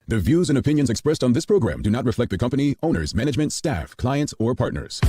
The views and opinions expressed on this program do not reflect the company, owners, management, staff, clients, or partners.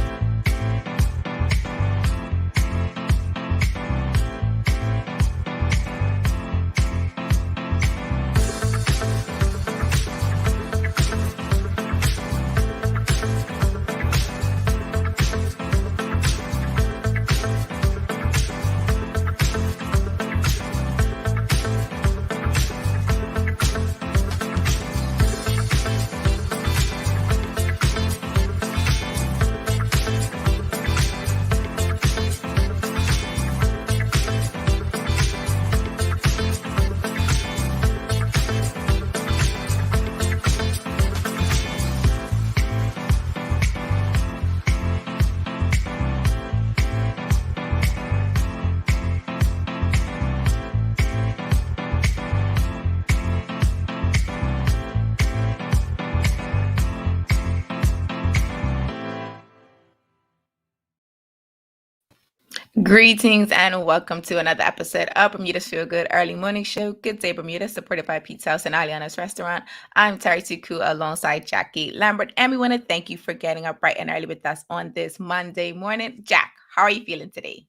Greetings and welcome to another episode of Bermuda's Feel Good Early Morning Show. Good Day Bermuda, supported by Pizza House and Aliana's Restaurant. I'm Terri Tuku alongside Jackie Lambert, and we want to thank you for getting up bright and early with us on this Monday morning. Jack, how are you feeling today?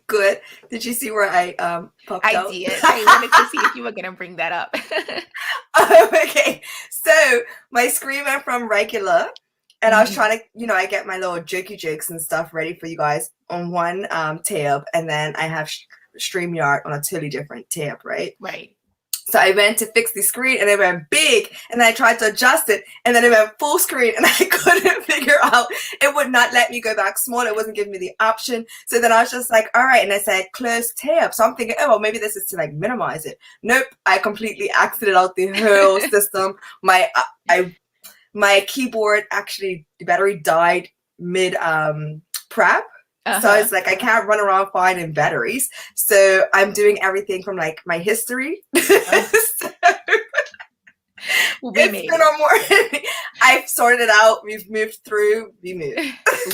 Good. Did you see where I popped out? I did. I wanted to see if you were going to bring that up. Okay. So my screen went from regular, and I was trying to, I get my little jokey jokes and stuff ready for you guys on one tab, and then I have StreamYard on a totally different tab, right? Right. So I went to fix the screen, and it went big, and then I tried to adjust it, and then it went full screen, and I couldn't figure out. It would not let me go back small. It wasn't giving me the option. So then I was just like, all right, and I said close tab. So I'm thinking, oh, well, maybe this is to like minimize it. Nope, I completely exited out the whole system. My keyboard, actually, the battery died mid prep. So it's like I can't run around finding batteries. So I'm doing everything from like my history. I've sorted it out. We've moved through. We moved.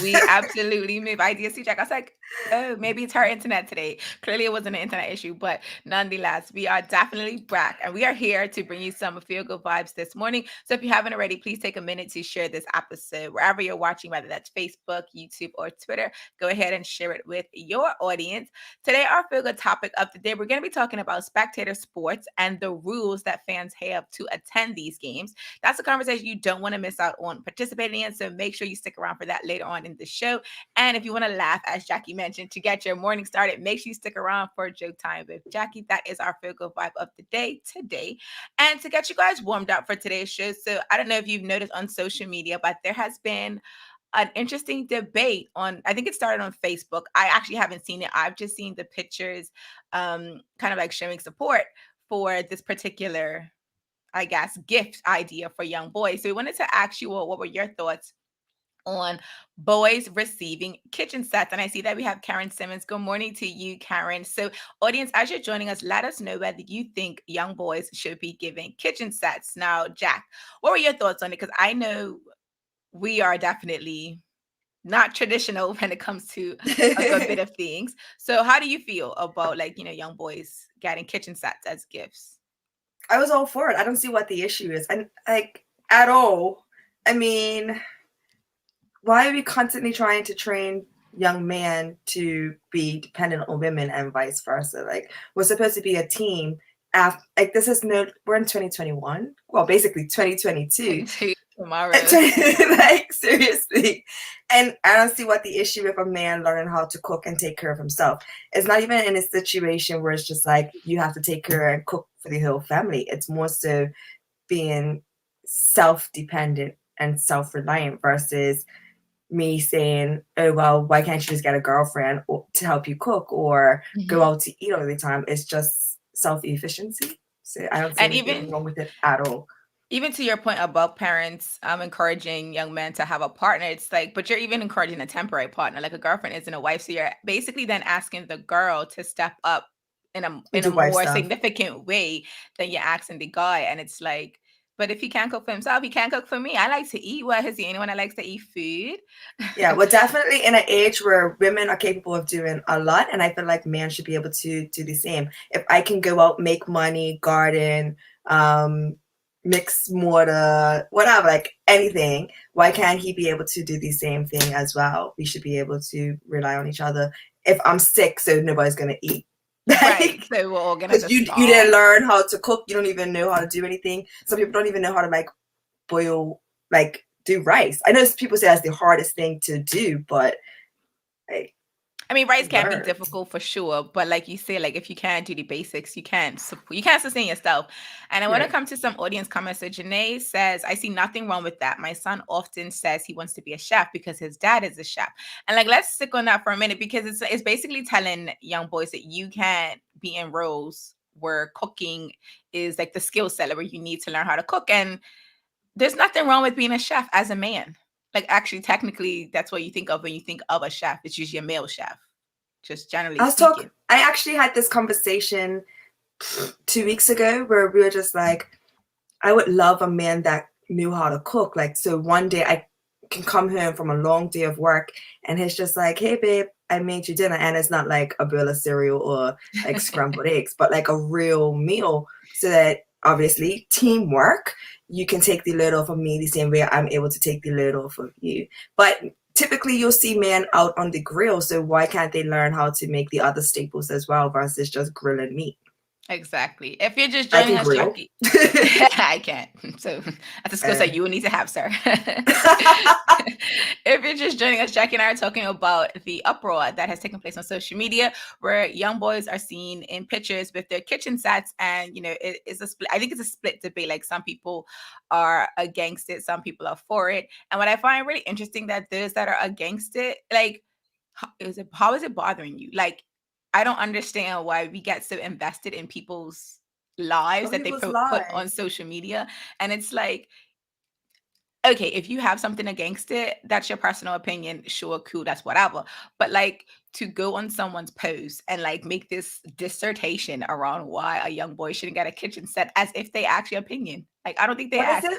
We absolutely moved. I did see Jack. I was like, oh, maybe it's her internet today. Clearly it wasn't an internet issue, but nonetheless, we are definitely back, and we are here to bring you some feel good vibes this morning. So if you haven't already, please take a minute to share this episode wherever you're watching, whether that's Facebook, YouTube, or Twitter. Go ahead and share it with your audience. Today, our feel good topic of the day, we're going to be talking about spectator sports and the rules that fans have to attend these games. That's a conversation you don't want to miss out on participating in, so make sure you stick around for that later on in the show. And if you want to laugh, as Jackie mentioned, to get your morning started, make sure you stick around for Joke Time with Jackie. That is our feel good vibe of the day today. And to get you guys warmed up for today's show, so I don't know if you've noticed on social media, but there has been an interesting debate on, I think it started on Facebook. I actually haven't seen it. I've just seen the pictures kind of like showing support for this particular, I guess, gift idea for young boys. So we wanted to ask you all, what were your thoughts on boys receiving kitchen sets? And I see that we have Karen Simmons. Good morning to you, Karen. So audience, as you're joining us, let us know whether you think young boys should be given kitchen sets. Now, Jack, what were your thoughts on it? Because I know we are definitely not traditional when it comes to a good bit of things. So how do you feel about young boys getting kitchen sets as gifts? I was all for it. I don't see what the issue is. And like at all. I mean, why are we constantly trying to train young men to be dependent on women and vice versa? Like, we're supposed to be a team. We're in 2021. Well, basically 2022. Tomorrow. Like, seriously. And I don't see what the issue with a man learning how to cook and take care of himself. It's not even in a situation where it's just like you have to take care and cook for the whole family. It's more so being self-dependent and self-reliant versus me saying, oh, well, why can't you just get a girlfriend to help you cook or go out to eat all the time? It's just self-efficiency. So I don't see anything wrong with it at all. Even to your point about parents encouraging young men to have a partner, it's like, but you're even encouraging a temporary partner, like a girlfriend isn't a wife. So you're basically then asking the girl to step up in a more significant way than you're asking the guy. And it's like, but if he can't cook for himself, he can't cook for me. I like to eat. Well, is he anyone that likes to eat food? Yeah, we're definitely in an age where women are capable of doing a lot. And I feel like men should be able to do the same. If I can go out, make money, garden, mixed mortar, whatever, like anything. Why can't he be able to do the same thing as well? We should be able to rely on each other. If I'm sick, so nobody's gonna eat. Right. So we're all gonna Because you didn't learn how to cook, you don't even know how to do anything. Some people don't even know how to like boil, like do rice. I know people say that's the hardest thing to do, but like, I mean, rice can be difficult for sure, but like you say, like if you can't do the basics, you can't sustain yourself. And I want to come to some audience comments. So Janae says, I see nothing wrong with that. My son often says he wants to be a chef because his dad is a chef. And like, let's stick on that for a minute, because it's basically telling young boys that you can't be in roles where cooking is like the skill set where you need to learn how to cook. And there's nothing wrong with being a chef as a man. Like, actually, technically, that's what you think of when you think of a chef. It's usually a male chef, just generally speaking. I actually had this conversation 2 weeks ago where we were just like, I would love a man that knew how to cook. Like, so one day I can come home from a long day of work and he's just like, hey, babe, I made you dinner. And it's not like a bowl of cereal or like scrambled eggs, but like a real meal, so that obviously teamwork. You can take the load off of me the same way I'm able to take the load off of you. But typically you'll see men out on the grill. So why can't they learn how to make the other staples as well versus just grilling meat? Exactly. If you're just joining us, Jacky, I can't. So that's a skill set you will need to have, sir. If you're just joining us, Jacky and I are talking about the uproar that has taken place on social media, where young boys are seen in pictures with their kitchen sets, and it is a split. I think it's a split debate. Like, some people are against it, some people are for it. And what I find really interesting, that those that are against it, like, how is it bothering you? Like, I don't understand why we get so invested in people's lives that they put on social media. And it's like, okay, if you have something against it, that's your personal opinion. Sure, cool, that's whatever. But like, to go on someone's post and like make this dissertation around why a young boy shouldn't get a kitchen set as if they actually opinion. Like, I don't think they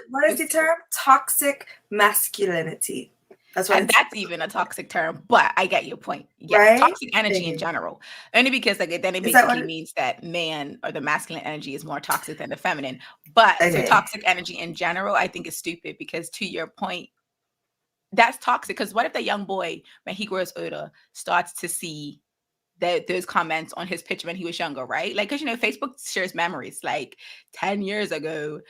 What is the term? Toxic masculinity. That's even a toxic term, but I get your point. Yeah, right? Toxic energy in general. Only because then it basically means that man, or the masculine energy, is more toxic than the feminine. But so toxic energy in general, I think is stupid, because to your point, that's toxic. Because what if the young boy, when he grows older, starts to see those comments on his picture when he was younger, right? Like, because Facebook shares memories like 10 years ago.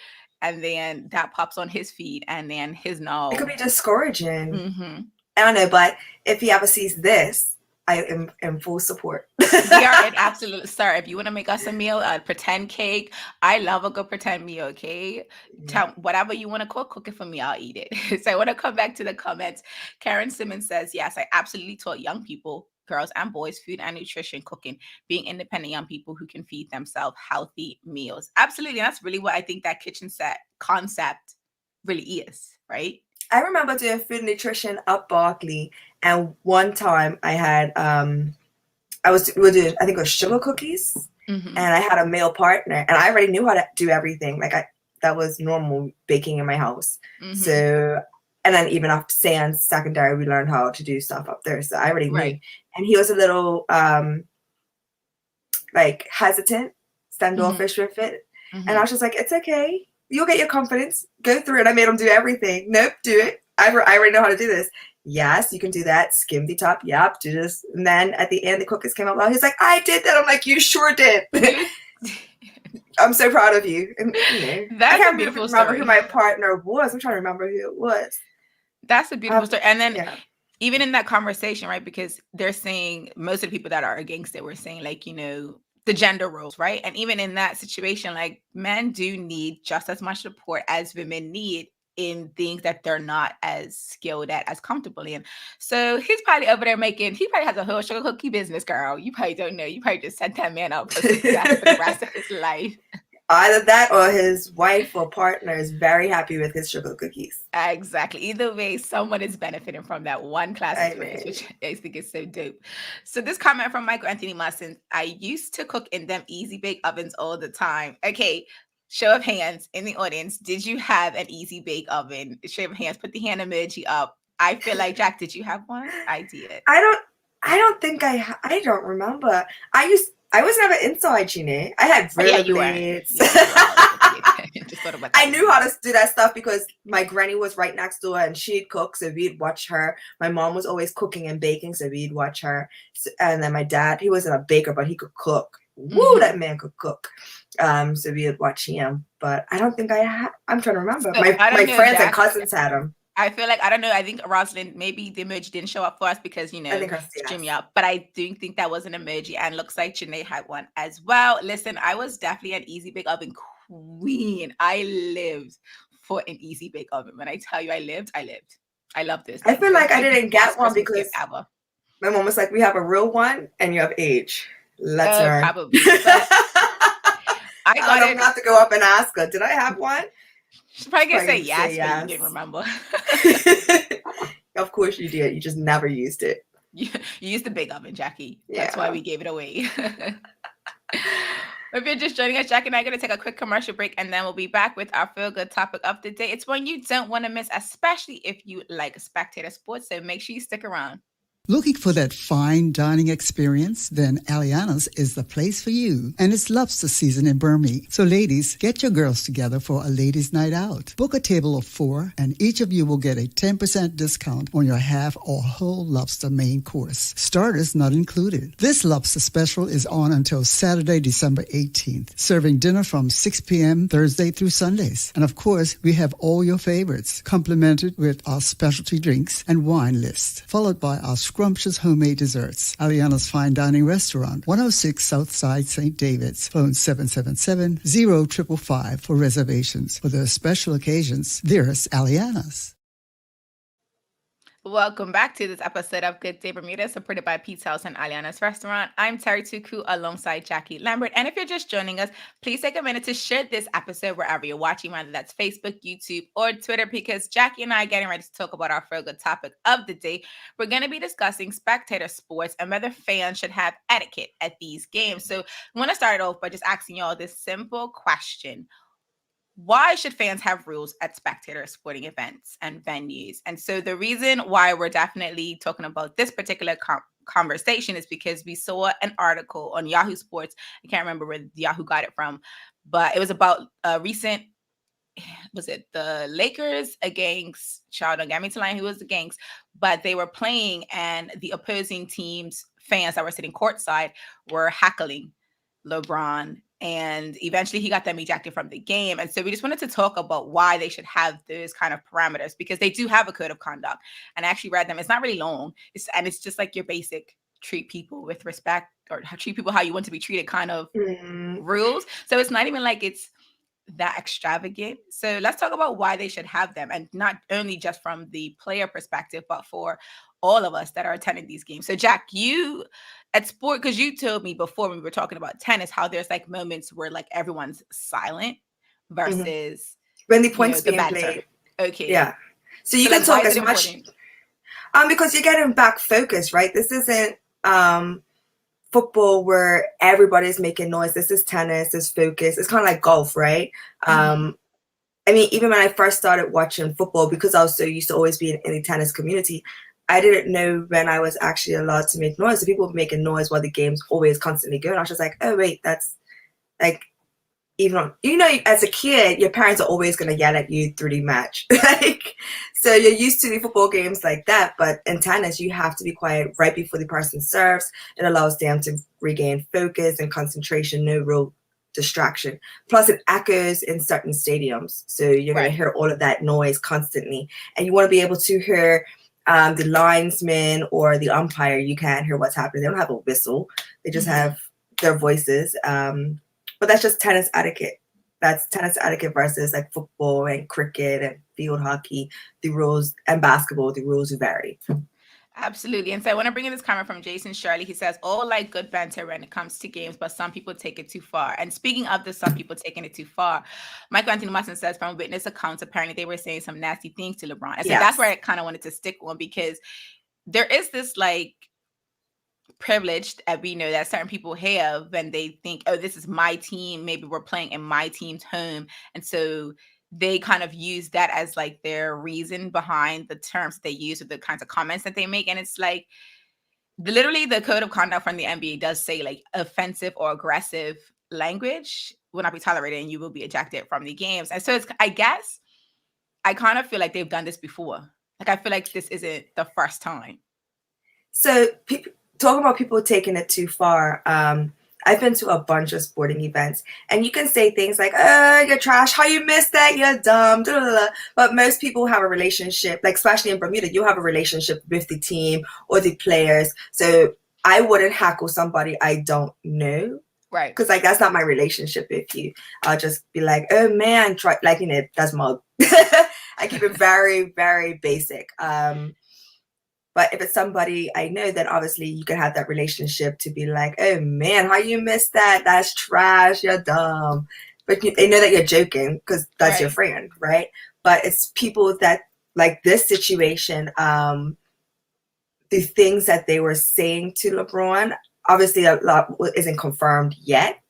And then that pops on his feed, and then his no. It could be discouraging. Mm-hmm. I don't know, but if he ever sees this, I am in full support. We are in absolute, sir. If you want to make us a meal, a pretend cake, I love a good pretend meal. Okay, whatever you want to cook it for me. I'll eat it. So I want to come back to the comments. Karen Simmons says, "Yes, I absolutely taught young people, girls and boys, food and nutrition, cooking, being independent young people who can feed themselves healthy meals." Absolutely. And that's really what I think that kitchen set concept really is, right? I remember doing food and nutrition at Berkeley, and one time I had we were doing, I think it was sugar cookies, and I had a male partner, and I already knew how to do everything. Like, that was normal baking in my house. So, and then even after Sands secondary, we learned how to do stuff up there. So I already knew. And he was a little like hesitant, standoffish with it. And I was just like, it's okay. You'll get your confidence. Go through it. I made him do everything. Nope, do it. I already know how to do this. Yes, you can do that. Skim the top. Yep, do this. And then at the end, the cookies came out loud. He's like, I did that. I'm like, you sure did. I'm so proud of you. And, that's I can't a beautiful remember story. Who my partner was. I'm trying to remember who it was. That's a beautiful story. And then even in that conversation, right, because they're saying, most of the people that are against it were saying, like, the gender roles, right? And even in that situation, like, men do need just as much support as women need in things that they're not as skilled at, as comfortable in. So he's probably over there he probably has a whole sugar cookie business, girl. You probably don't know. You probably just set that man up for success for the rest of his life. Either that or his wife or partner is very happy with his sugar cookies. Exactly. Either way, someone is benefiting from that one class experience, which I think is so dope. So this comment from Michael Anthony Musson: I used to cook in them easy bake ovens all the time. Okay, show of hands in the audience. Did you have an easy bake oven? Show of hands. Put the hand emoji up. I feel like, Jack, did you have one? I did. I don't think I don't remember. I was never inside, I had rollerblades. just thought about that. I knew how to do that stuff because my granny was right next door and she'd cook, so we'd watch her. My mom was always cooking and baking, so we'd watch her. And then my dad, he wasn't a baker, but he could cook. Woo, that man could cook. So we'd watch him. But I don't think I'm trying to remember. So, my friends Jack, and cousins had him. I feel like, I don't know, I think Rosalind, maybe the emoji didn't show up for us because, you know, stream out. But I do think that was an emoji, and looks like Janae had one as well. Listen, I was definitely an easy bake oven queen. I lived for an easy bake oven. When I tell you I lived. I love this. I feel like I didn't get one because my mom was like, we have a real one and you have age. Let's learn. Probably. I don't have to go up and ask her, did I have one? She's probably gonna say yes, but you didn't remember. Of course you did. You just never used it. You used the big oven, Jackie. That's why we gave it away. If you're just joining us, Jackie and I are going to take a quick commercial break, and then we'll be back with our feel-good topic of the day. It's one you don't want to miss, especially if you like spectator sports, so make sure you stick around. Looking for that fine dining experience? Then Aliana's is the place for you. And it's lobster season in Bermuda. So ladies, get your girls together for a ladies' night out. Book a table of 4 and each of you will get a 10% discount on your half or whole lobster main course. Starters not included. This lobster special is on until Saturday, December 18th. Serving dinner from 6 p.m. Thursday through Sundays. And of course, we have all your favorites, complemented with our specialty drinks and wine list, followed by our scrumptious homemade desserts. Aliana's Fine Dining Restaurant, 106 Southside St. David's. Phone 777-0555 for reservations. For those special occasions, there's Aliana's. Welcome back to this episode of Good Day Bermuda, supported by Pizza House and Aliana's Restaurant. I'm Terri Tuku alongside Jackie Lambert. And if you're just joining us, please take a minute to share this episode wherever you're watching, whether that's Facebook, YouTube, or Twitter, because Jackie and I are getting ready to talk about our feel-good topic of the day. We're going to be discussing spectator sports and whether fans should have etiquette at these games. So I want to start off by just asking y'all this simple question. Why should fans have rules at spectator sporting events and venues? And so the reason why we're definitely talking about this particular conversation is because we saw an article on Yahoo Sports. I can't remember where Yahoo got it from, but it was about a recent, was it the Lakers against, child, don't get me to line who was against, but they were playing and the opposing team's fans that were sitting courtside were heckling LeBron, and eventually he got them ejected from the game. And so we just wanted to talk about why they should have those kind of parameters, because they do have a code of conduct. And I actually read them. It's not really long. It's just like your basic treat people with respect or treat people how you want to be treated kind of rules. So it's not even like it's that extravagant. So let's talk about why they should have them, and not only just from the player perspective, but for all of us that are attending these games. So Jack, you at sport, because you told me before when we were talking about tennis, how there's like moments where like everyone's silent versus when the points being played. Okay. Yeah. So you can talk as much because you're getting back focused, right? This isn't football where everybody's making noise. This is tennis, this focus. It's kind of like golf, right? I mean, even when I first started watching football, because I was so used to always being in the tennis community, I didn't know when I was actually allowed to make noise. So people were making noise while the game's always constantly going. I was just like, oh, wait, that's like, even on, you know, as a kid, your parents are always going to yell at you through the match. So you're used to the football games like that. But in tennis, you have to be quiet right before the person serves. It allows them to regain focus and concentration, no real distraction. Plus, it echoes in certain stadiums. So you're going to hear all of that noise constantly. And you want to be able to hear the linesman or the umpire. You can't hear what's happening. They don't have a whistle. They just have their voices. But that's just tennis etiquette. That's tennis etiquette versus like football and cricket and field hockey. The rules, and basketball, the rules vary. Absolutely. And so I want to bring in this comment from Jason Shirley. He says, all like good banter when it comes to games, but some people take it too far. And speaking of the some people taking it too far, Michael Anthony Martin says, from witness accounts, apparently they were saying some nasty things to LeBron. And so that's where I kind of wanted to stick on, because there is this like privilege that we know that certain people have when they think, oh, this is my team. Maybe we're playing in my team's home. And so they kind of use that as like their reason behind the terms that they use or the kinds of comments that they make. And it's like, literally the code of conduct from the NBA does say like offensive or aggressive language will not be tolerated and you will be ejected from the games. And so it's, I guess, I kind of feel like they've done this before. Like, I feel like this isn't the first time. So talking about people taking it too far, I've been to a bunch of sporting events, and you can say things like, you're trash, how you missed that, you're dumb, blah, blah, blah. But most people have a relationship, like especially in Bermuda, you have a relationship with the team or the players. So I wouldn't hackle somebody I don't know. Right. Because like that's not my relationship with you. I'll just be like, oh man, try, like, you know, that's my I keep it very, very basic. But if it's somebody I know, then obviously you can have that relationship to be like, oh man, how you missed that? That's trash. You're dumb. But they know that you're joking because that's your friend, right? But it's people that, like this situation, the things that they were saying to LeBron, obviously a lot isn't confirmed yet.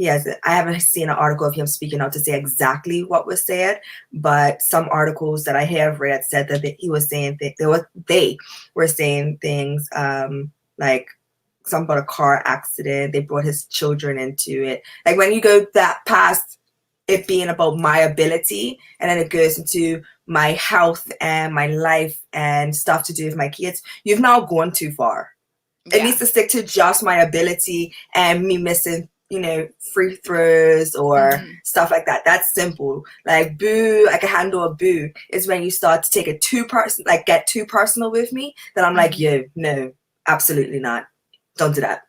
I haven't seen an article of him speaking out to say exactly what was said, but some articles that I have read said that he was saying they were saying things like something about a car accident. They brought his children into it. Like when you go that past it being about my ability, and then it goes into my health and my life and stuff to do with my kids, you've now gone too far. It needs to stick to just my ability and me missing, you know, free throws or stuff like that. That's simple. Like boo, I can handle a boo. Is when you start to take it too personal, like get too personal with me. Then I'm like, yo, no, absolutely not. Don't do that.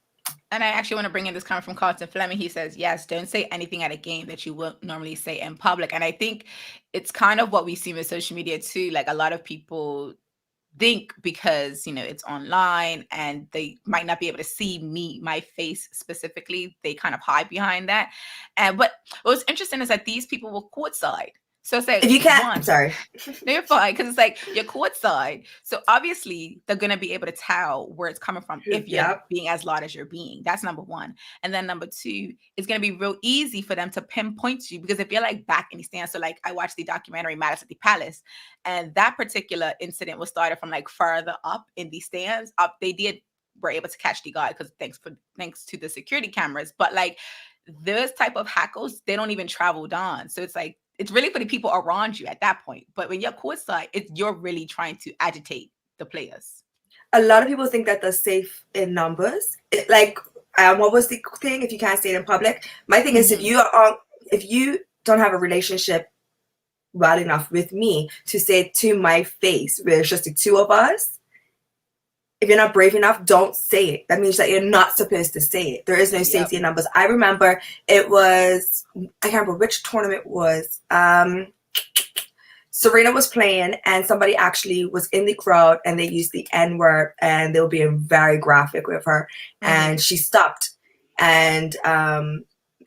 And I actually want to bring in this comment from Carlton Fleming. He says, yes, don't say anything at a game that you won't normally say in public. And I think it's kind of what we see with social media too. Like a lot of people think because, you know, it's online and they might not be able to see my face specifically, they kind of hide behind that. And but what's interesting is that these people were courtside. So it's like, if you can't, I'm sorry. No, you're fine, because it's like you're courtside. So obviously they're going to be able to tell where it's coming from if you're being as loud as you're being. That's number one. And then number two, it's going to be real easy for them to pinpoint you, because if you're like back in the stands, so like I watched the documentary Matters at the Palace, and that particular incident was started from like further up in the stands. Up, they were able to catch the guy because thanks to the security cameras. But like those type of hackles, they don't even travel down. So it's like, it's really for the people around you at that point. But when you're courtside, you're really trying to agitate the players. A lot of people think that they're safe in numbers. What was the thing? If you can't say it in public, my thing is if you don't have a relationship well enough with me to say it to my face, where it's just the two of us, if you're not brave enough, don't say it. That means that you're not supposed to say it. There is no safety in numbers. I remember it was, I can't remember which tournament it was. Serena was playing and somebody actually was in the crowd and they used the N-word and they were being very graphic with her. And she stopped. And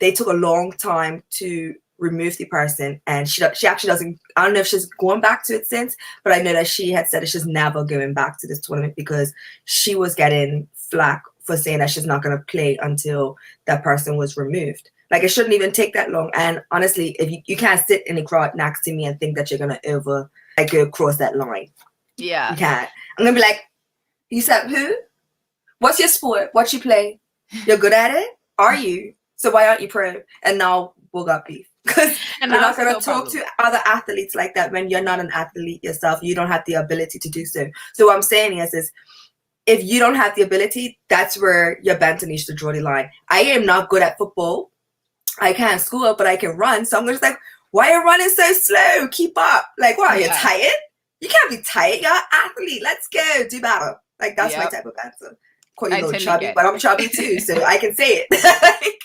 they took a long time to remove the person, and she actually doesn't, I don't know if she's going back to it since, but I know that she had said that she's never going back to this tournament because she was getting flack for saying that she's not going to play until that person was removed. Like, it shouldn't even take that long. And honestly, if you can't sit in the crowd next to me and think that you're going to go cross that line. Yeah. You can't. I'm going to be like, you said who? What's your sport? What you play? You're good at it? Are you? So why aren't you pro? And now we'll got beef. Because you're not going to talk to other athletes like that when you're not an athlete yourself. You don't have the ability to do so. So what I'm saying is if you don't have the ability, that's where your banter needs to draw the line. I am not good at football. I can't score, but I can run. So I'm just like, why are you running so slow? Keep up. Like, what, you're tired? You can't be tired. You're an athlete. Let's go. Do better. Like, that's my type of banter. Call you a little chubby, but I'm chubby too, so I can say it.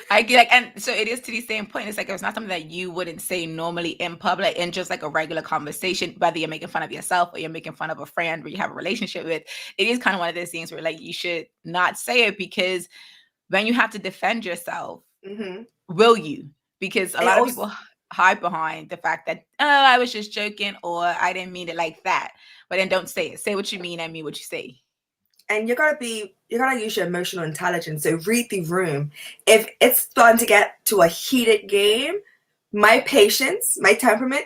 I get, like, and so it is to the same point. It's like it's not something that you wouldn't say normally in public, in just like a regular conversation, whether you're making fun of yourself or you're making fun of a friend where you have a relationship with. It is kind of one of those things where like you should not say it, because when you have to defend yourself, will you? Because a lot of people hide behind the fact that, oh, I was just joking, or I didn't mean it like that. But then don't say it. Say what you mean and mean what you say. And you gotta use your emotional intelligence. So read the room. If it's starting to get to a heated game, my patience, my temperament,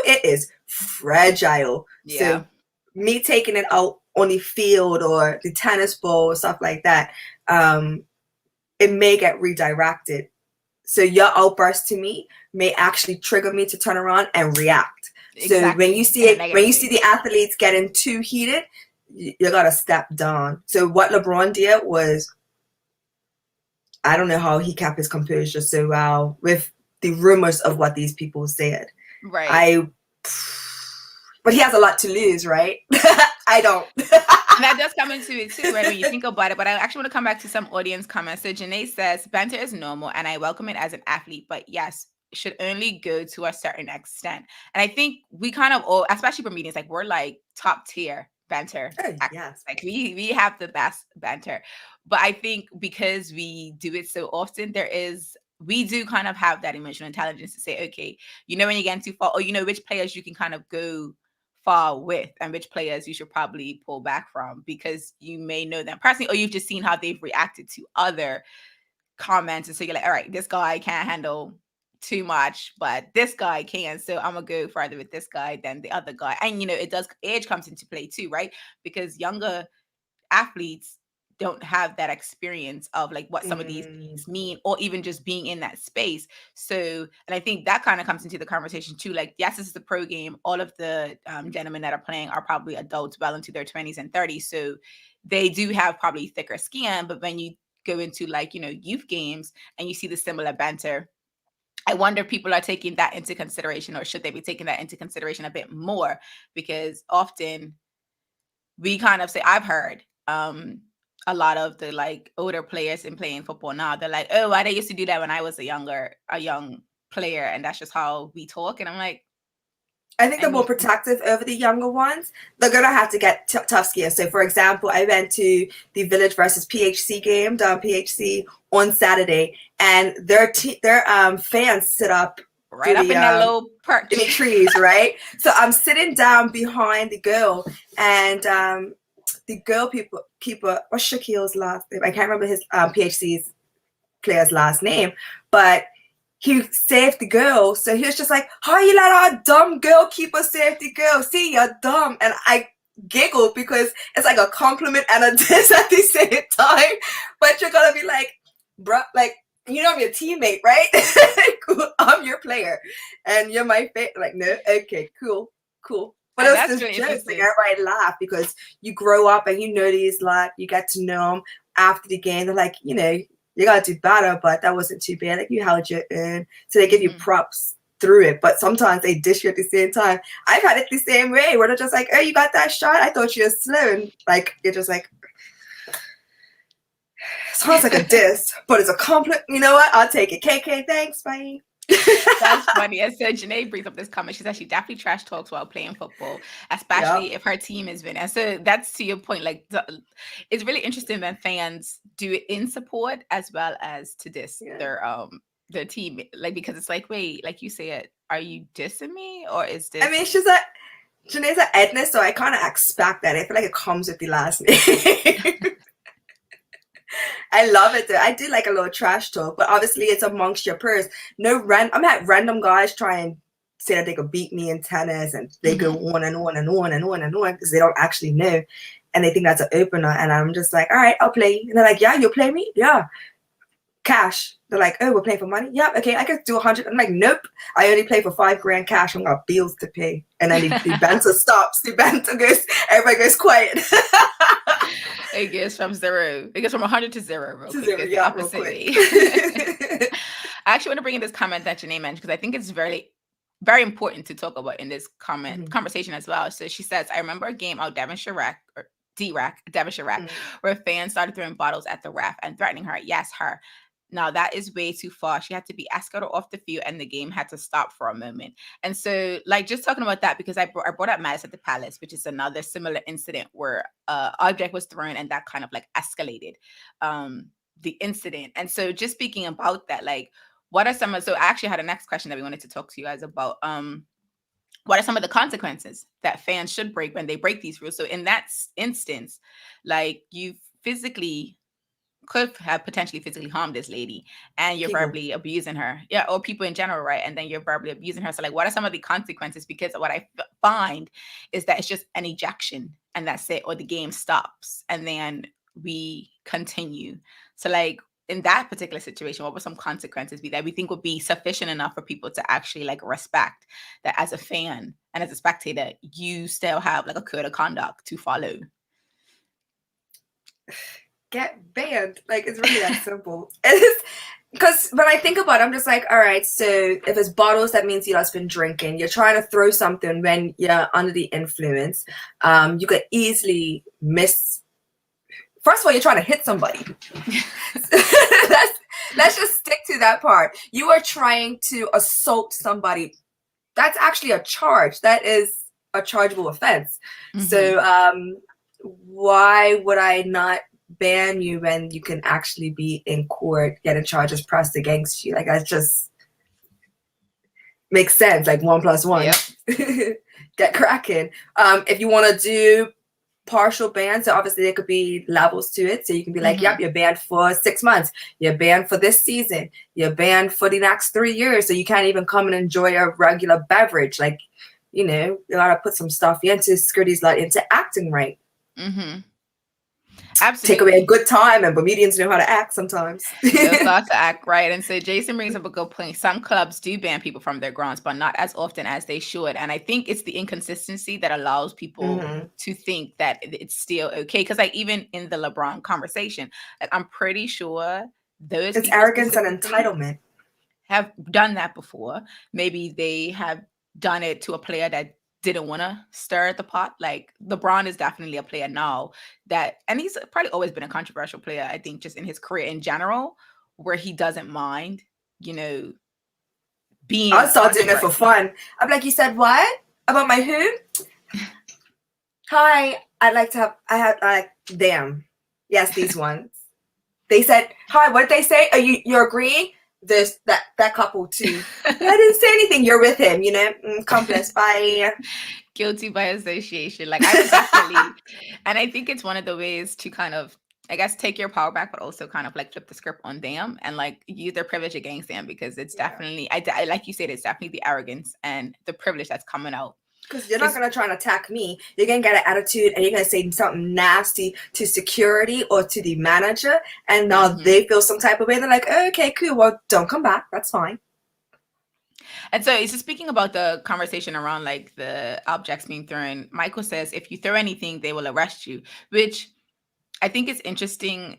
it is fragile. Yeah. So me taking it out on the field or the tennis ball or stuff like that, it may get redirected. So your outburst to me may actually trigger me to turn around and react. So Exactly. when you see it, when you see the athletes getting too heated, you gotta step down. So what LeBron did was, I don't know how he kept his composure so well with the rumors of what these people said. Right. But he has a lot to lose, right? I don't. And that does come into it too, right? When you think about it. But I actually want to come back to some audience comments. So Janae says, banter is normal and I welcome it as an athlete, but yes, should only go to a certain extent. And I think we kind of all, especially for meetings, like we're like top tier banter. Oh, yes. Like we have the best banter. But I think because we do it so often, we do kind of have that emotional intelligence to say, okay, you know when you're getting too far, or you know which players you can kind of go far with and which players you should probably pull back from because you may know them personally, or you've just seen how they've reacted to other comments. And so you're like, all right, this guy can't handle too much, but this guy can. So I'm gonna go further with this guy than the other guy. And age comes into play too, right? Because younger athletes don't have that experience of like what some of these things mean, or even just being in that space. So, and I think that kind of comes into the conversation too. Like, yes, this is the pro game. All of the gentlemen that are playing are probably adults well into their 20s and 30s. So they do have probably thicker skin. But when you go into like, youth games and you see the similar banter, I wonder if people are taking that into consideration, or should they be taking that into consideration a bit more? Because often we kind of say, I've heard, a lot of the like older players in playing football now, they're like, oh, I used to do that when I was a young player, and that's just how we talk. And I'm like, I think they're more protective over the younger ones. They're gonna have to get tough skin. So, for example, I went to the Village versus PHC game down PHC on Saturday, and their fans sit up right up in that little perch in the trees, right? So I'm sitting down behind the girl, and the goalkeeper, what's Shaquille's last name? I can't remember his PHC's player's last name, but he saved the girl. So he was just like, how you let our dumb goalkeeper save the girl? See, you're dumb. And I giggled because it's like a compliment and a diss at the same time. But you're gonna be like, bro, like, I'm your teammate, right? Cool. I'm your player and you're my favorite. Like, no, okay, cool. But it was just jokes. Like, everybody laughed because you grow up and you know these lot. You get to know them after the game. They're like, you gotta do better, but that wasn't too bad. Like, you held your own. So they give you props through it. But sometimes they dish you at the same time. I've had it the same way where they're just like, oh, you got that shot? I thought you were slow. And like, you're just like, sounds like a diss, but it's a compliment. You know what? I'll take it. KK, thanks. Bye. That's funny. And so Janae brings up this comment. She says she definitely trash talks while playing football, especially if her team is winning. And so that's to your point. Like, it's really interesting when fans do it in support as well as to diss their team. Like, because it's like, wait, like you said, are you dissing me, or is this? I mean, Janae's an Edna, so I kind of expect that. I feel like it comes with the last name. I love it though. I do like a little trash talk, but obviously it's amongst your peers. I'm at random guys try and say that they could beat me in tennis, and they go on and on and on and on and on because they don't actually know, and they think that's an opener. And I'm just like, all right, I'll play you. And they're like, yeah, you'll play me? Yeah. Cash. They're like, oh, we're playing for money? Yeah, okay, I could do 100. I'm like, nope, I only play for $5,000 cash. I've got bills to pay. And then the banter stops. The banter goes, everybody goes quiet. It goes from 100 to 0 real quick. Zero, yeah, real quick. I actually want to bring in this comment that Janae mentioned, because I think it's very, very important to talk about in this conversation as well. So she says, I remember a game out Devonshire Rack, where fans started throwing bottles at the ref and threatening her. Yes, her. Now that is way too far. She had to be escorted off the field, and the game had to stop for a moment. And so, like, just talking about that, because I brought up Malice at the Palace, which is another similar incident where object was thrown and that kind of like escalated the incident. And so, just speaking about that, like, what are some of? So I actually had a next question that we wanted to talk to you guys about. What are some of the consequences that fans should break when they break these rules? So in that instance, like, you could have potentially physically harmed this lady, and you're verbally abusing her, or people in general, right? And then you're verbally abusing her. So like, what are some of the consequences? Because what I find is that it's just an ejection and that's it, or the game stops and then we continue. So like, in that particular situation, what would some consequences be that we think would be sufficient enough for people to actually like respect that as a fan and as a spectator, you still have like a code of conduct to follow? Get banned. Like, it's really that simple. It's because when I think about it, I'm just like, all right, so if it's bottles, that means you have been drinking. You're trying to throw something when you're under the influence. You could easily miss. First of all, you're trying to hit somebody. Let's just stick to that part. You are trying to assault somebody. That's actually a charge. That is a chargeable offense. Mm-hmm. So why would I not ban you when you can actually be in court getting charges pressed against you? Like, that just makes sense. Like 1 + 1. Yep. Get cracking. If you want to do partial bans, so obviously there could be levels to it. So you can be like, yep, you're banned for 6 months. You're banned for this season. You're banned for the next 3 years. So you can't even come and enjoy a regular beverage. Like, you know, you gotta put some stuff into security's lot into acting right. Mm-hmm. Absolutely. Take away a good time, and Bermudians know how to act sometimes. They start to act right. And so Jason brings up a good point. Some clubs do ban people from their grounds, but not as often as they should. And I think it's the inconsistency that allows people to think that it's still okay. Because like even in the LeBron conversation, like I'm pretty sure those it's arrogance and entitlement have done that before. Maybe they have done it to a player that didn't want to stir the pot. Like LeBron is definitely a player now that, and he's probably always been a controversial player, I think, just in his career in general, where he doesn't mind, you know, being. I'll start doing it for fun. I'm like, you said what? About my who? Hi, I had like, damn. Yes, these ones. They said, hi, what did they say? Are you're agreeing? There's that couple too. I didn't say anything. You're with him, you know. Accomplice. Bye. Guilty by association. Like I would definitely, and I think it's one of the ways to kind of, I guess, take your power back, but also kind of like flip the script on them and like use their privilege against them, because it's definitely, I like you said, it's definitely the arrogance and the privilege that's coming out. Because you're not going to try and attack me. You're going to get an attitude and you're going to say something nasty to security or to the manager. And now they feel some type of way. They're like, oh, okay, cool. Well, don't come back. That's fine. And so it's just speaking about the conversation around like the objects being thrown. Michael says, if you throw anything, they will arrest you, which I think is interesting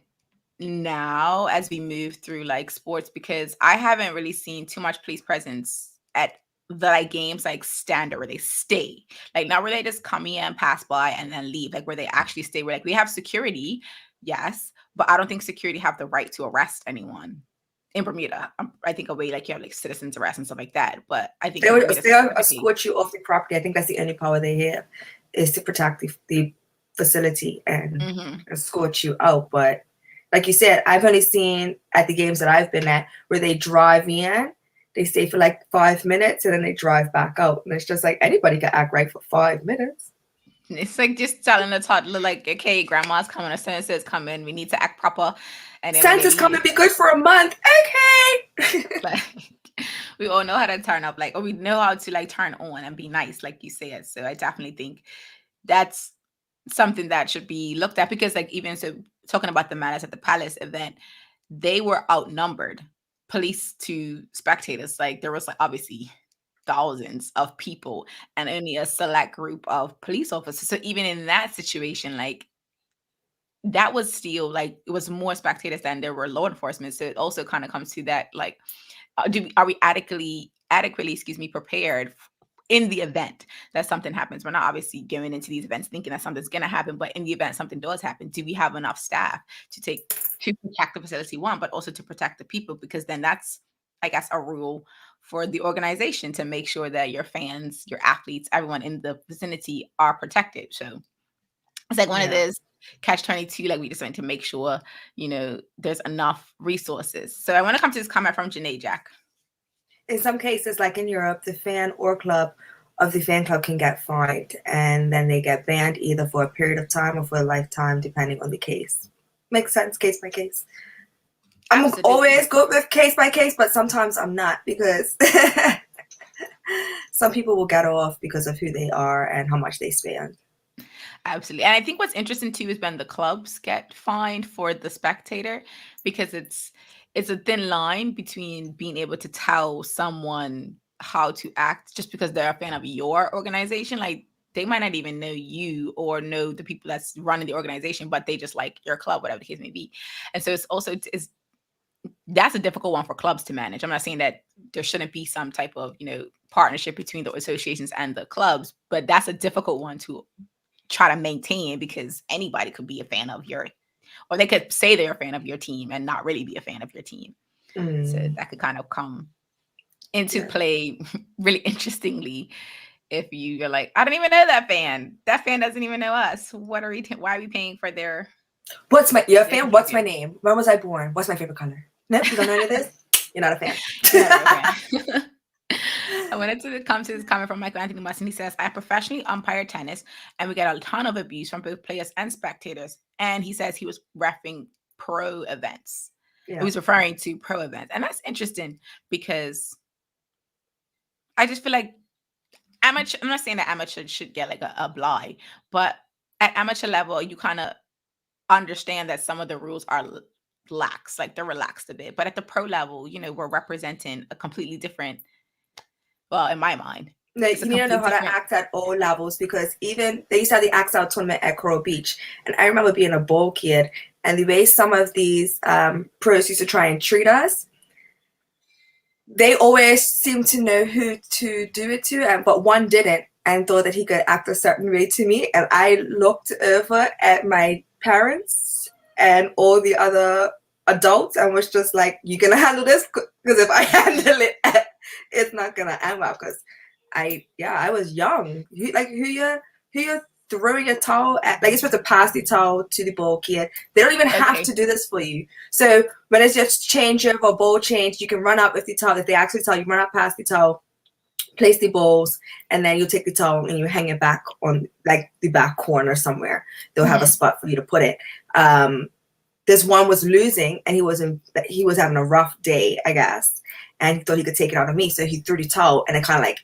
now as we move through like sports, because I haven't really seen too much police presence at the like games like standard where they stay, like not where they just come in and pass by and then leave, like where they actually stay, where like we have security, yes, but I don't think security have the right to arrest anyone in Bermuda. I think a way like you have like citizens arrest and stuff like that, but I think they'll escort you off the property. I think that's the only power they have, is to protect the facility and escort you out. But like you said, I've only seen at the games that I've been at where they drive in, they stay for like 5 minutes and then they drive back out. And it's just like, anybody can act right for 5 minutes. It's like just telling a toddler, like, okay, grandma's coming, or Santa's coming, we need to act proper. And Santa's coming, be good for a month. Okay. Like, we all know how to turn up, like, or we know how to like turn on and be nice, like you said. So I definitely think that's something that should be looked at, because like even so talking about the Malice at the Palace event, they were outnumbered, police to spectators. Like there was like obviously thousands of people and only a select group of police officers. So even in that situation, like that was still like it was more spectators than there were law enforcement. So it also kind of comes to that, like, are we adequately prepared in the event that something happens? We're not obviously going into these events thinking that something's going to happen, but in the event something does happen, do we have enough staff to protect the facility, one, but also to protect the people? Because then that's, I guess, a rule for the organization to make sure that your fans, your athletes, everyone in the vicinity are protected. So it's like one of those catch-22, like we just want to make sure, you know, there's enough resources. So I want to come to this comment from Janae Jack. In some cases, like in Europe, the fan or club of the fan club can get fined, and then they get banned either for a period of time or for a lifetime, depending on the case. Makes sense, case by case. I'm always good with case by case, but sometimes I'm not, because some people will get off because of who they are and how much they spend. Absolutely. And I think what's interesting too is when the clubs get fined for the spectator, because it's a thin line between being able to tell someone how to act just because they're a fan of your organization. Like they might not even know you or know the people that's running the organization, but they just like your club, whatever the case may be. And so it's also that's a difficult one for clubs to manage. I'm not saying that there shouldn't be some type of, partnership between the associations and the clubs, but that's a difficult one to try to maintain because anybody could be a fan of or they could say they're a fan of your team and not really be a fan of your team. So that could kind of come into play really interestingly if you're like, I don't even know that fan. That fan doesn't even know us. Why are we paying for their? You're a fan? What's my name? When was I born? What's my favorite color? Nope, you don't know any of this? You're not a fan. I wanted to come to this comment from Michael Anthony Musson. He says, I professionally umpire tennis and we get a ton of abuse from both players and spectators. And he says he was reffing pro events. Yeah. He was referring to pro events. And that's interesting because I just feel like I'm not saying that amateur should get like a bly, but at amateur level, you kind of understand that some of the rules are lax, like they're relaxed a bit. But at the pro level, we're representing a completely different, well, in my mind. No, you need to know how to act at all levels, because even they used to have the Axe Out tournament at Coral Beach. And I remember being a ball kid and the way some of these pros used to try and treat us, they always seemed to know who to do it to, but one didn't and thought that he could act a certain way to me. And I looked over at my parents and all the other adults and was just like, you gonna handle this? Because if I handle it, it's not gonna end well. Because I was young. Who you're throwing a towel at? Like, you're supposed to pass the towel to the ball kid. They don't even have to do this for you. So when it's just change over or ball change, you can run up with the towel. If they actually tell you, run up past the towel, place the balls, and then you take the towel and you hang it back on like the back corner somewhere. They'll have a spot for you to put it. This one was losing and he was having a rough day, I guess, and he thought he could take it out of me, so he threw the towel and it kind of like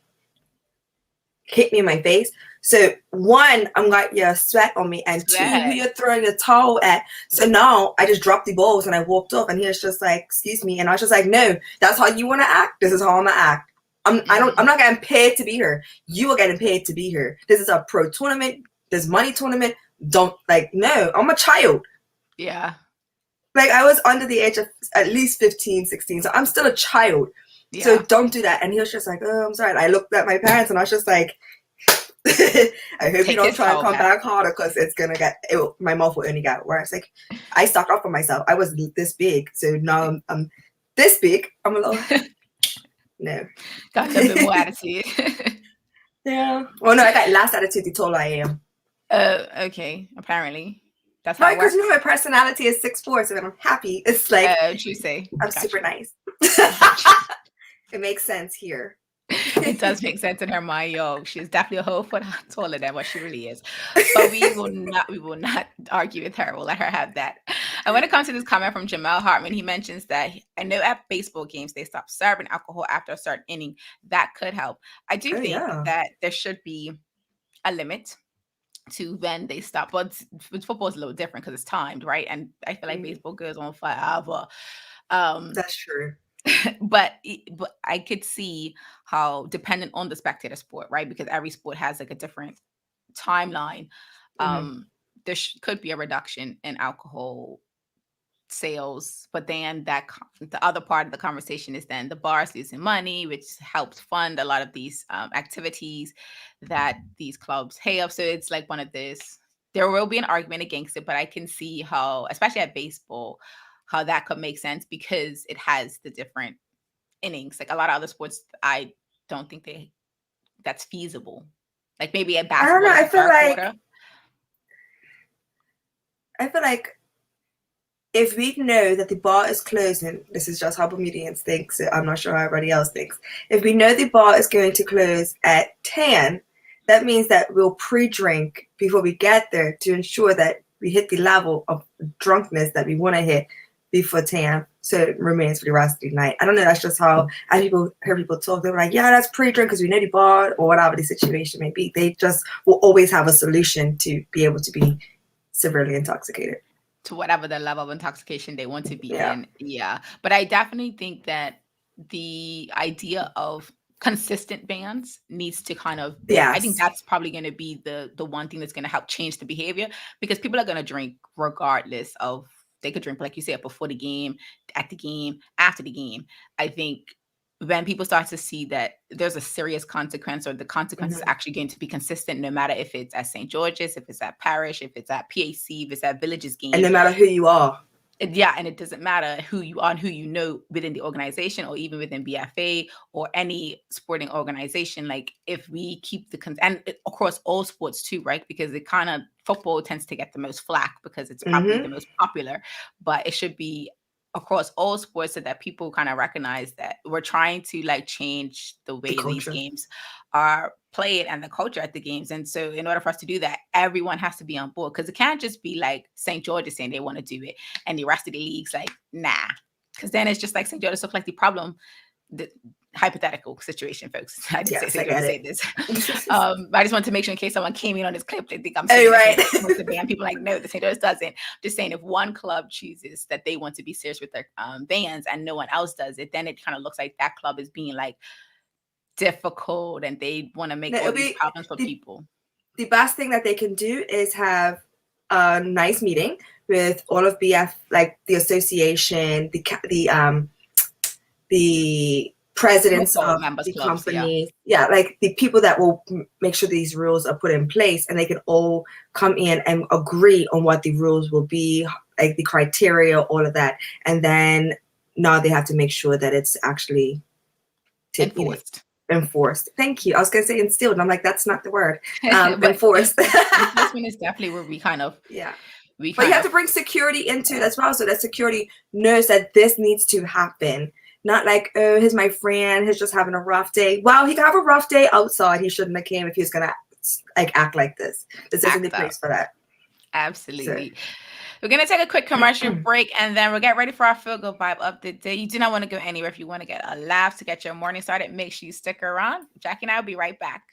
hit me in my face. So one, I'm got your sweat on me, and two, who you're throwing the towel at. So now I just dropped the balls and I walked off, and he was just like, excuse me, and I was just like, no, that's how you want to act. This is how I'm gonna act. I'm not getting paid to be here. You are getting paid to be here. This is a pro tournament. This money tournament. Don't no, I'm a child. Yeah. Like, I was under the age of at least 15, 16, so I'm still a child. Yeah. So don't do that. And he was just like, oh, I'm sorry. And I looked at my parents and I was just like, I hope you don't try and come back harder, because it's going to my mouth will only get worse. Like, I stuck up for myself. I was this big. So now I'm this big. I'm a little, no. Got a bit more attitude. Yeah. Well, no, I got less attitude the taller I am. Okay. Apparently. That's how because my personality is 6'4", so when I'm happy, it's like I'm super nice. It makes sense here. It does make sense in her mind, yo. She's definitely a whole foot taller than what she really is. But we will not argue with her. We'll let her have that. And when it comes to this comment from Jamal Hartman, he mentions that I know at baseball games they stop serving alcohol after a certain inning. That could help. I do think that there should be a limit to when they stop. But with football is a little different because it's timed, right? And I feel like baseball goes on forever. That's true. But I could see how dependent on the spectator sport, right? Because every sport has like a different timeline. There could be a reduction in alcohol sales, but then the other part of the conversation is then the bars losing money, which helps fund a lot of these activities that these clubs have. So it's like one of this. There will be an argument against it, but I can see how, especially at baseball, how that could make sense because it has the different innings. Like a lot of other sports, I don't think that's feasible. Like maybe at basketball, I feel like if we know that the bar is closing, this is just how Bermudians think, so I'm not sure how everybody else thinks. If we know the bar is going to close at 10, that means that we'll pre-drink before we get there to ensure that we hit the level of drunkenness that we want to hit before 10, so it remains for the rest of the night. I don't know. That's just how as people hear people talk. They're like, yeah, that's pre-drink because we know the bar or whatever the situation may be. They just will always have a solution to be able to be severely intoxicated. To whatever the level of intoxication they want to be Yeah. in. Yeah. But I definitely think that the idea of consistent bans needs to kind of I think Yes. that's probably going to be the one thing that's going to help change the behavior, because people are going to drink regardless of, they could drink, like you said, before the game, at the game, after the game. I think when people start to see that there's a serious consequence, or the consequence is actually going to be consistent, no matter if it's at St. George's, if it's at Parish, if it's at PAC, if it's at Village's game. And no matter who you are. Yeah, and it doesn't matter who you are and who you know within the organization, or even within BFA or any sporting organization. Like, if we keep and across all sports too, right? Because it kind of, football tends to get the most flack because it's probably the most popular, but it should be across all sports, so that people kind of recognize that we're trying to like change the way these games are played and the culture at the games. And so in order for us to do that, everyone has to be on board, because it can't just be like St. George's saying they want to do it and the rest of the leagues like, nah, because then it's just like St. George's look like the problem. The hypothetical situation, folks. I didn't say St. George's say this. I just want to make sure in case someone came in on this clip, they think I'm saying to ban people. Like, no, the St. George's doesn't. Just saying, if one club chooses that they want to be serious with their bans and no one else does it, then it kind of looks like that club is being like difficult and they want to make all these problems for people. The best thing that they can do is have a nice meeting with all of BF, like the association, the presidents of the companies, like the people that will make sure these rules are put in place, and they can all come in and agree on what the rules will be, like the criteria, all of that. And then now they have to make sure that it's actually enforced. Thank you. I was going to say instilled, and I'm like, that's not the word. Enforced. Enforcement is definitely where we kind of but you have to bring security into it as well, so that security knows that this needs to happen. Not like, oh, here's my friend, he's just having a rough day. Wow, he can have a rough day outside. He shouldn't have came if he was gonna like act like this. This isn't the place for that. Absolutely. So, we're gonna take a quick commercial break, and then we'll get ready for our Feel Good Vibe of the day. You do not want to go anywhere. If you want to get a laugh to get your morning started, make sure you stick around. Jackie and I will be right back.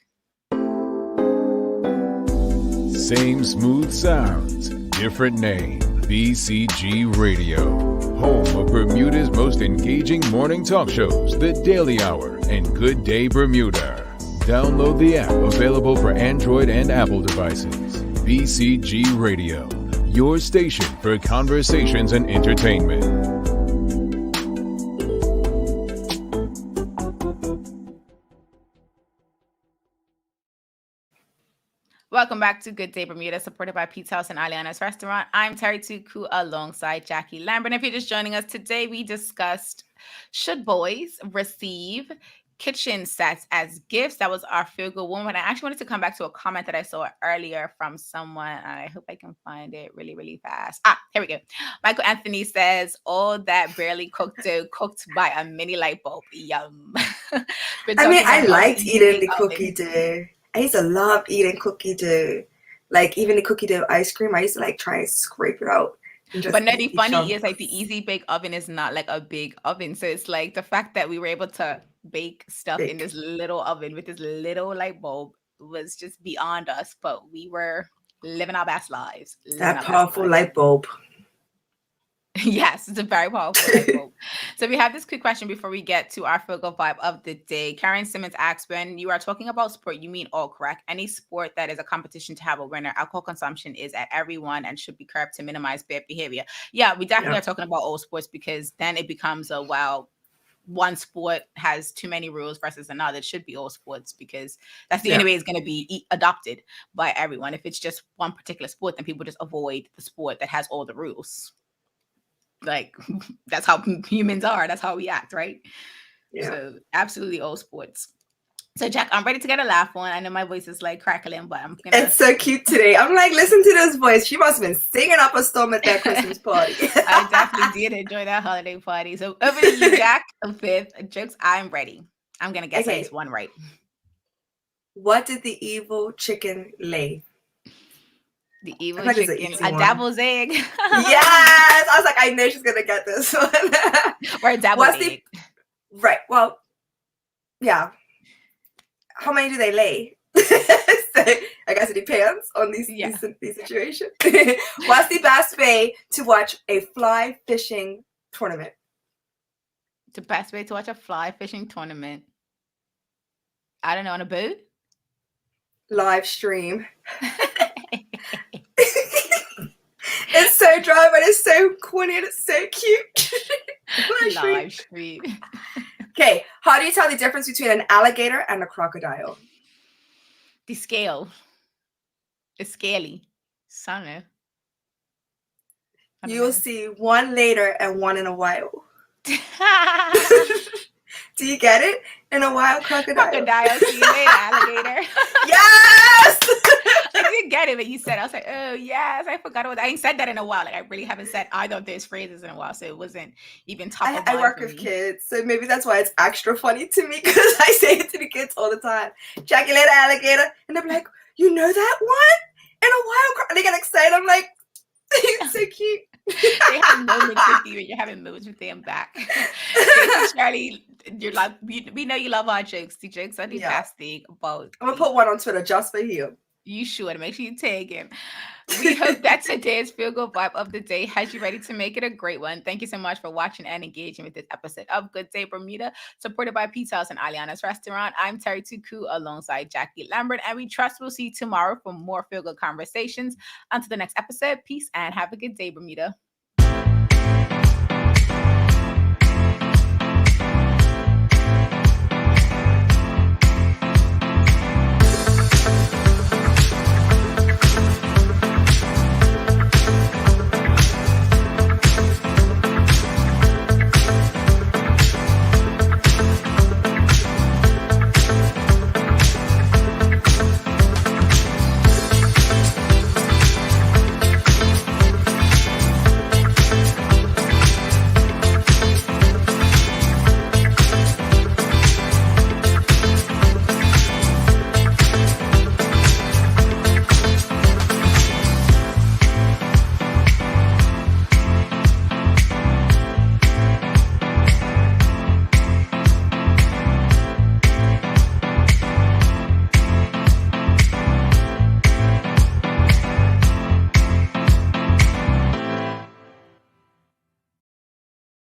Same smooth sounds, different name. BCG Radio, home of Bermuda's most engaging morning talk shows, The Daily Hour and Good Day Bermuda. Download the app, available for Android and Apple devices. BCG Radio, your station for conversations and entertainment. Welcome back to Good Day Bermuda, supported by Pete's House and Aliana's Restaurant. I'm Terri Tuku alongside Jackie Lambert. If you're just joining us today, we discussed, should boys receive kitchen sets as gifts? That was our Feel Good Woman. I actually wanted to come back to a comment that I saw earlier from someone. I hope I can find it really, really fast. Here we go. Michael Anthony says, all that barely cooked dough cooked by a mini light bulb. Yum. I liked eating the cookie dough. I used to love eating cookie dough. Like, even the cookie dough ice cream, I used to like try and scrape it out. But no, the funny is like the Easy Bake Oven is not like a big oven. So it's like the fact that we were able to bake stuff in this little oven with this little light bulb was just beyond us. But we were living our best lives. That powerful light bulb. Yes, it's a very powerful light bulb. So we have this quick question before we get to our Feel Good Vibe of the day. Karen Simmons asks, when you are talking about sport, you mean all correct? Any sport that is a competition to have a winner, alcohol consumption is at everyone and should be curbed to minimize bad behavior. Yeah, we definitely are talking about all sports, because then it becomes one sport has too many rules versus another. It should be all sports, because that's the only way it's going to be adopted by everyone. If it's just one particular sport, then people just avoid the sport that has all the rules. Like, that's how humans are. That's how we act, right? Yeah. So absolutely all sports. So Jack, I'm ready to get a laugh on. I know my voice is like crackling, but I'm gonna. It's so cute today. I'm like, listen to this voice. She must have been singing up a storm at that Christmas party. I definitely did enjoy that holiday party. So over to you, Jack, with jokes. I'm ready. I'm gonna guess at least one right. What did the evil chicken lay? The evil chicken, a devil's egg. Yes, I I was like, I know she's gonna get this one. Or a double egg. Right. Well, yeah. How many do they lay? So I guess it depends on these situations. What's the best way to watch a fly fishing tournament? The best way to watch a fly fishing tournament? I don't know, on a boat? Live stream. It's so dry, but it's so corny and it's so cute. Live stream. Okay, how do you tell the difference between an alligator and a crocodile? The scale. It's scaly. I don't know. You will see one later and one in a while. Do you get it? In a wild crocodile. Crocodile, see you later, alligator. Yes! I didn't get it, but you said, I was like, oh, yes, I forgot what I ain't said that in a while. Like, I really haven't said either of those phrases in a while, so it wasn't even top of mind. I work with kids, so maybe that's why it's extra funny to me, because I say it to the kids all the time. Jacky, later, alligator. And they're like, you know that one? In a wild they get excited. I'm like, it's so cute. They have moments with you, and you're having moments with them back. Charlie, you're like, we know you love our jokes. The jokes are the best thing about. I'm gonna put one on Twitter just for you. You should. Make sure you tag him. We hope that today's Feel Good Vibe of the Day has you ready to make it a great one. Thank you so much for watching and engaging with this episode of Good Day Bermuda, supported by Pizza House and Aliana's Restaurant. I'm Terri Tuku alongside Jacky Lambert, and we trust we'll see you tomorrow for more Feel Good conversations. Until the next episode, peace and have a good day, Bermuda.